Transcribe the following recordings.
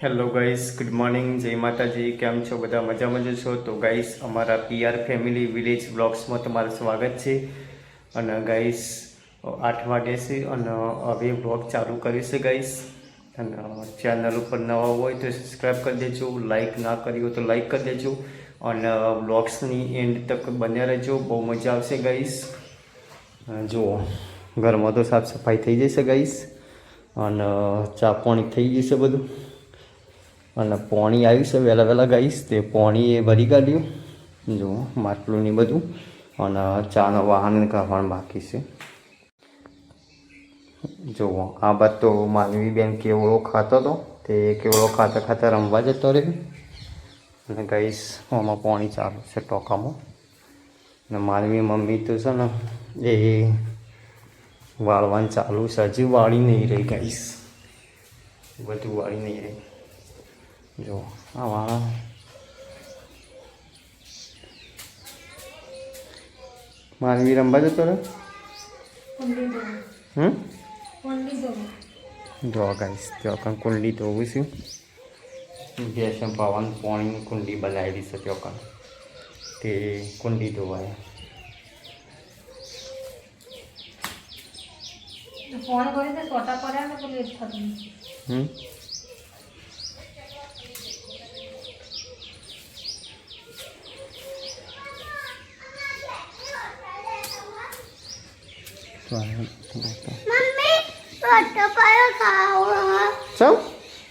Hello guys, good morning, જય માતાજી. કેમ છો બધા? મજામાં જ છો? તો ગાઈસ, અમારા પીઆર ફેમિલી વિલેજ બ્લોગ્સમાં તમારું સ્વાગત છે. અને ગાઈસ 8 વાગે છે અને હવે બ્લોગ ચાલુ કરીશ ગાઈસ. અને ચેનલ ઉપર નવા હોય તો સબસ્ક્રાઈબ કરી દેજો, લાઈક ના કરી હોય તો લાઈક કરી દેજો અને બ્લોગ્સની એન્ડ તક બન્યા રહેજો. બહુ મજા આવશે ગાઈસ. જુઓ, ઘરમાં તો સાફ સફાઈ થઈ જશે ગાઈસ અને ચા પાણી થઈ જશે બધું. અને પાણી આવ્યું છે વહેલા વહેલા ગાઈશ, તે પાણી એ ભરી કાઢ્યું. જો માટલું ને બધું, અને ચાનો વાહન કાઢવાનું બાકી છે. જુઓ, આ બાદ તો માનવી બેન કેવડો ખાતો હતો, તે કેવડો ખાતા ખાતા રમવા જતો રહ્યો. અને ગાઈશ, આમાં પાણી ચાલુ છે ટોકામાં. અને માનવી મમ્મી તો છે ને એ વાળવાનું ચાલુ છે, હજી વાળી નહીં રહી ગાઈશ, બધું વાળી નહીં રહી. જો આ વાળા માનવી રમવા જતો રહ્યો. જો ગાઈસ, ત્યાં કુંડલી ધોવું છું. ભેંસ પાવાનું પાણીની કુંડી બનાવેલી છે ત્યાં તે કુંડી ધોવાય.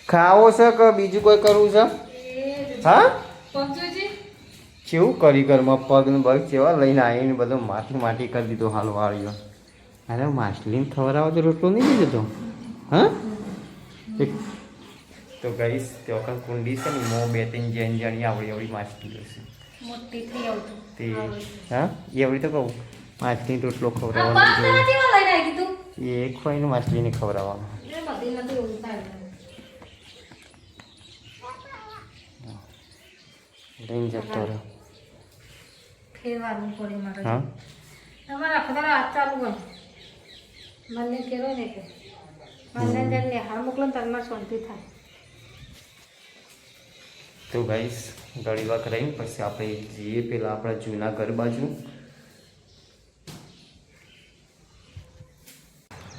ખાવો છે કે બીજું કોઈ કરવું છે? હા, કેવું કરી ઘરમાં પગ ને પગ કેવા લઈને આવીને બધું માટી કરી દીધું. હાલ વાળ્યો. અરે માછલીને ખવડાવો તો રોટલો નહીં દીધો. હા, તો ગઈશ ત્યાં કુંડી છે ને, મો 2-3 જાણી આવડી માછલી હશે તે. હા, એવડી તો કહું, માછલી રોટલો ખવડાવવાનો એ ખોઈને માછલીને ખવડાવવાનો. લઈને જતો રહ્યો. હા, તો ગાઈસ, ઘણી વાર રહીને પછી આપણે જઈએ પેલા આપણા જૂના ઘર બાજુ.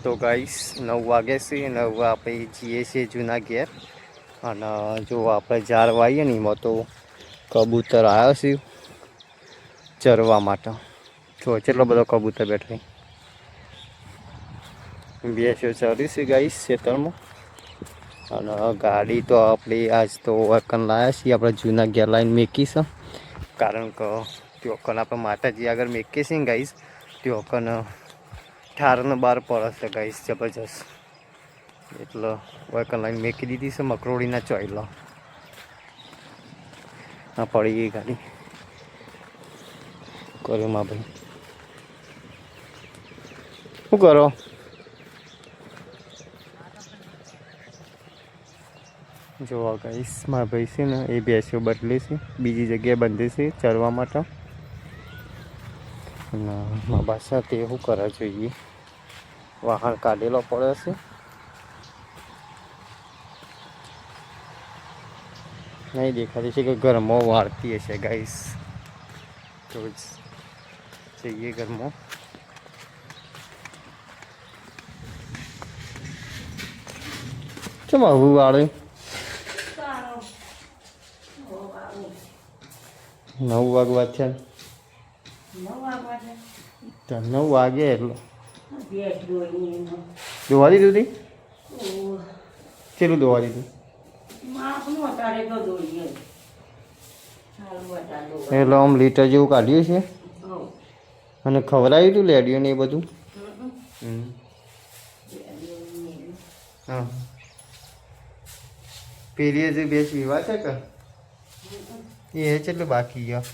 તો ગાઈસ 9 વાગે છે અને હવે આપણે જઈએ છીએ જૂના ઘેર. અને જો આપણે ઝાડ વાવીએ ને એમાં તો કબૂતર આવ્યો છે ચરવા માટે. જો કેટલો બધો કબૂતર બેઠો. બેસ્યો ચરી છે ગાઈસ ખેતરમાં. અને ગાડી તો આપણે આજ તો વકન લાવ્યા છીએ આપણે જૂના ઘેર લાઈને મેકી છે. કારણ કે ત્યોકન આપણે માતાજી આગળ મેકીએ છીએ ને ગાઈસ, ત્યોકન 18 ને 12 પડે છે ગાઈસ, જબરજસ્ત. એટલે વકન લાઈને મેકી દીધી છે મકરોડીના ચોયલા. આ પડી ગઈ ગાડી કર્યુંમાં ભાઈ. શું કરો? જોવા ગાઈસ, મારા ભાઈ છે ને એ ભેંસો બદલે છે, બીજી જગ્યાએ બંધે છે ચરવા માટે. અને મારા બાસા તે શું કરે જોઈએ, વાહન કાઢેલો પડે છે. નહીં દેખાતી છે કે ઘરમાં વાળતી હશે ગાઈસ. તો જઈએ ઘરમાં. ચમ આવું વાળે? 9 વાગવા છે. 9 વાગે એટલે દોવા દીધું હતી. કેટલું દોવા દીધું? એટલે આમ લીટર જેવું કાઢ્યું છે. અને ખવડાવ્યું હતું લેડિયો ને એ બધું. હા, પેલી જે બેસ વિવાહ છે કે એ કેટલું બાકી ગયા?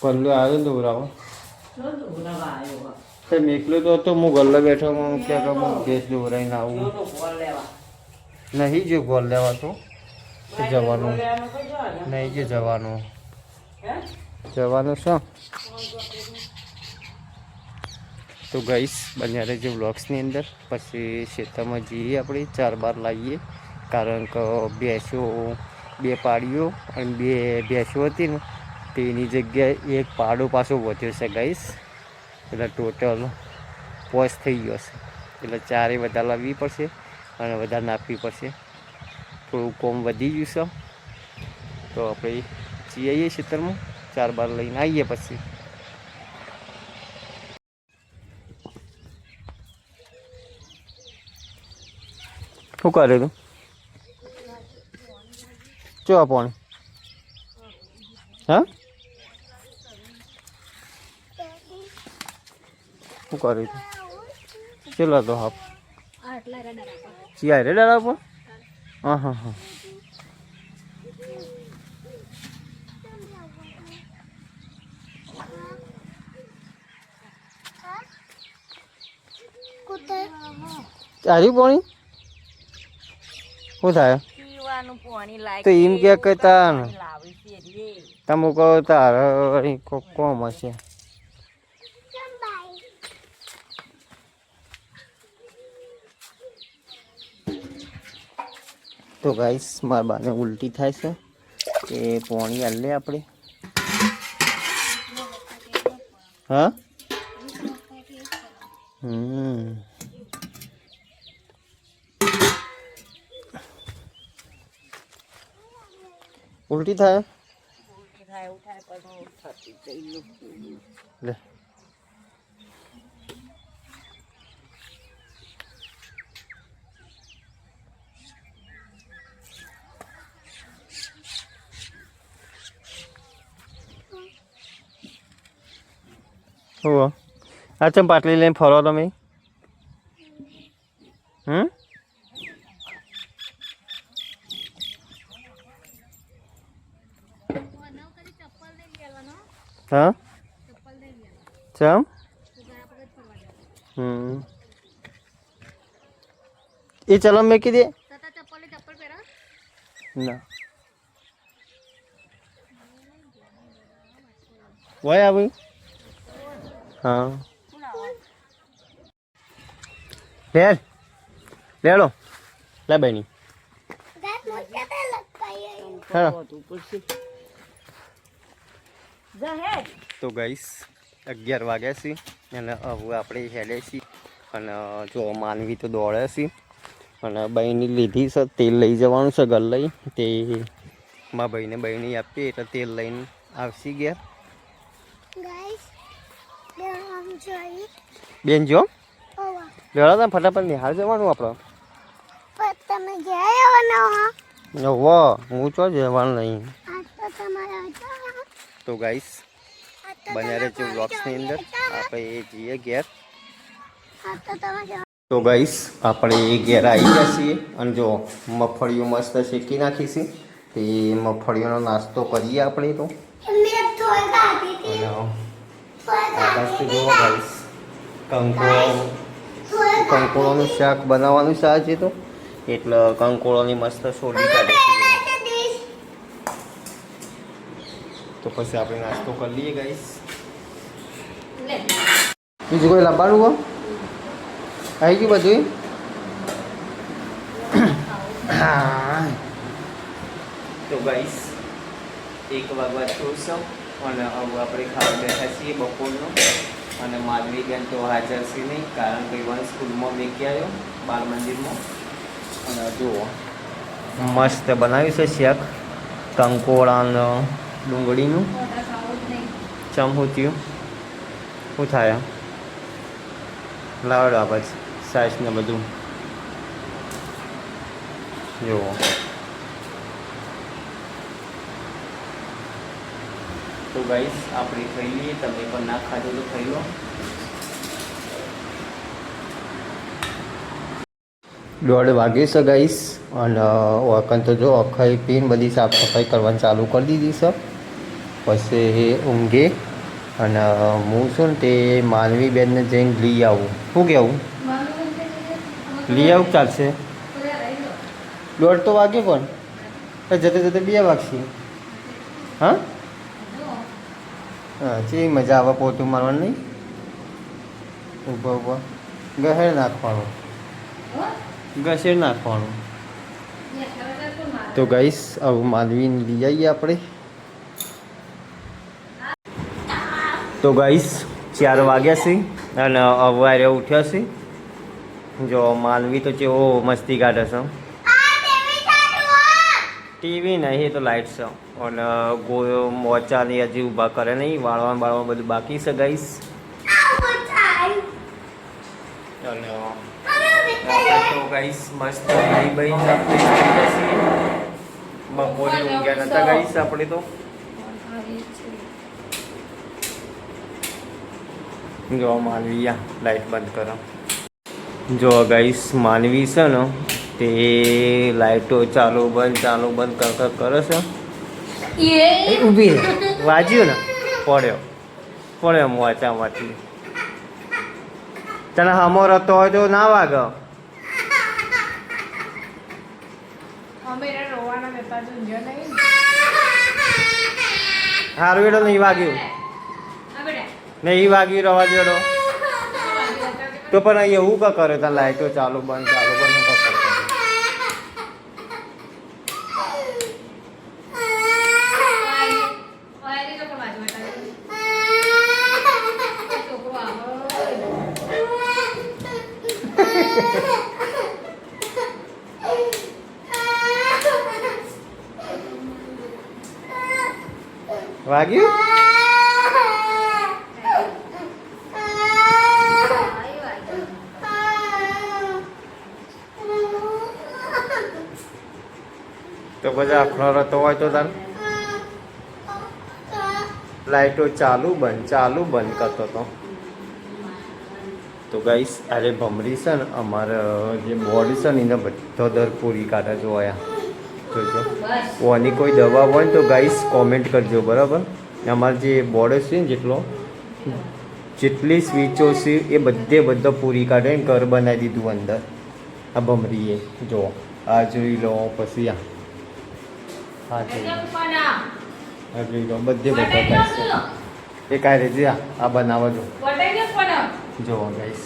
પલ્લુ આવ્યો ને દોરાવો મેકલો તો હતો. હું ગલ્લે બેઠો ક્યાં ગેસ દોરાઈને આવું નહીં. જો ગોળ લેવા તો જવાનું નહીં કે જવાનું શું તો ગઈશ બન્યા રહેજો વ્લોગ્સની અંદર. પછી ખેતરમાં જઈએ આપણે 4 બાર લાવીએ, કારણ કે ભેંસો 2 પાડીઓ અને 2 ભેંસો હતી ને તેની જગ્યાએ એક પાડો પાછો વધ્યો છે ગઈશ, એટલે ટોટલ 5 થઈ ગયો છે. એટલે 4 વધારે લાવવી પડશે અને વધારે નાખવી પડશે. થોડું કોમ વધી ગયું છે તો આપણે જઈએ ખેતરમાં 4 બાર લઈને આવીએ. પછી શું કરે તું? ચો પાણી હા શું કરે તું? ચલો તો હાફ ચિયા રે ડાળા પર હા હા હા ચારી પાણી શું થાય તો એમ કે તાર તમે કહો તાર કોમ હશે. તો ગાઈસ મારા બાને ઉલટી થાય છે એ પાણી હાલ લે આપણે. હા ઉલટી થાય લે હો આ ચમ પાટલી લઈને ફરો તમે? હા ચમ એ ચલો મેં કીધી ના વય આવી હા લેડો લે બેની તો ગઈશ 11 વાગ્યા છે અને હવે આપણે હેલે છીએ અને જો માનવી તો દોડે છે અને બહેની લીધી છે તેલ લઈ જવાનું છે ઘર લઈ. તે મારા ભાઈને બહેની આપી એટલે તેલ લઈને આવશે ઘેર. બેન જો લેવા તમે ફટાફટ નિહાળ જવાનું આપણે. હું તો જવાનું નહીં. તો ગાઈસ બન્યા રહેજો વ્લોગ્સની અંદર, આપણે જઈએ ઘેર. તો ગાઈસ આપણે ઘેર આવી ગયા છીએ અને જો મગફળીઓ મસ્ત શેકી નાખી છે. તે મગફળીઓનો નાસ્તો કરીએ આપણે. તો આકાશથી જુઓ ગાઈસ કંકોળોનું શાક બનાવવાનું છે આજે, તો એટલે કંકોળોની મસ્ત સોડી કાઢે છે. તો પછી આપણે નાસ્તો કરી લઈએ ગાઈસ. બીજું કોઈ લાવવાનું હો આવી ગયું બધું? હા તો ગાઈસ 1 વાગવા ચોરસો અને હવે આપણે ખાવા બેઠા છીએ બપોરનો. અને માધવી બેન તો હાજર છે નહીં, કારણ કે ઇવન સ્કૂલમાં મેકી આવ્યો બાળ મંદિરમાં. અને જુઓ મસ્ત બનાવ્યું છે શાક કંકોળાનો ડુંગળીનું. ચમહું થયું શું થાય લાવડો આ પછી સાઈઝ ને બધું જુઓ. તો ગાઈસ આપણે ખાઈ લઈએ, તમે પણ ના ખાધો તો ખાઈ લો. 1:30 વાગે છે ગાઈસ અને વખત તો જો ખાઈ પીને બધી સાફ સફાઈ કરવાની ચાલુ કરી દીધી છે. પછી ઊંઘે અને હું છું ને તે માનવી બેનને જઈને લઈ આવું. શું કહેવું? લઈ આવું ચાલશે? 1:30 તો વાગે પણ જતે જતે 2 વાગશે. હા હા ચી મજા આવે પોતું મારવાનું નહીં. ઊભા ગહેર નાખવાનું, ઘસેર નાખવાનું. તો ગાઈસ હવે માનવીને લઈ આવીએ આપણે. તો ગાઈસ 4 વાગ્યા છે અને અવારે ઉઠ્યા છે. જો માનવી તો કેવો મસ્તી કાઢે છે. ટીવી નહીં તો લાઇટ છે અને ગોયો મોચાની હજી ઊભા કરે નહીં. વાળવા બધું બાકી છે ગાઈસ. અને તો ગાઈસ મસ્ત ભાઈ બપોરે ઊંઘ્યા નતા ગાઈસ આપણે તો. જો માનવી લાઈટ બંધ કરો. જો ગાઈસ માનવી છે ને તે લાઈટો ચાલુ બંધ કરે છે. ઊભી વાજ્યું ને પડ્યો મોચામાંથી. તને હમો રતો હોય તો ના વાગ. હારું એડો નહીં વાગ્યું રવા જેડો તો પણ એવું ક કરે તા લાઈટો ચાલુ બંધ ક કરે. વાગ્યું તો બધા આખલો રહેતો હોય તો તાર લાઈટો ચાલુ બંધ કરતો હતો. તો ગાઈસ અરે ભમરી છે ને અમારે જે બોડી છે ને એને બધો દર પૂરી કાઢે જોયા. જોજો ઓની કોઈ દવા હોય ને તો ગાઈસ કોમેન્ટ કરજો બરાબર. અમારે જે બોર્ડ છે ને જેટલી સ્વીચો છે એ બધો પૂરી કાઢે ઘર બનાવી દીધું અંદર આ ભમરીએ. જો આ જોઈ લો પછી આ જોઈ લો બધા ગાઈસ એ કાંઈ રેજી આ બનાવો જો ગાઈસ.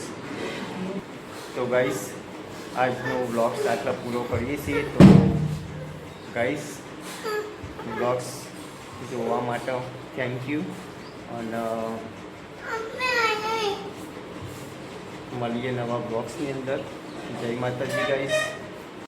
તો ગાઈસ આજનો વ્લોગ્સ આટલા પૂરો કરીએ છીએ. તો ગાઈસ વ્લોગ્સ જોવા માટે થેન્ક યુ અને મળીએ નવા વ્લોગ્સની અંદર. જય માતાજી ગાઈસ.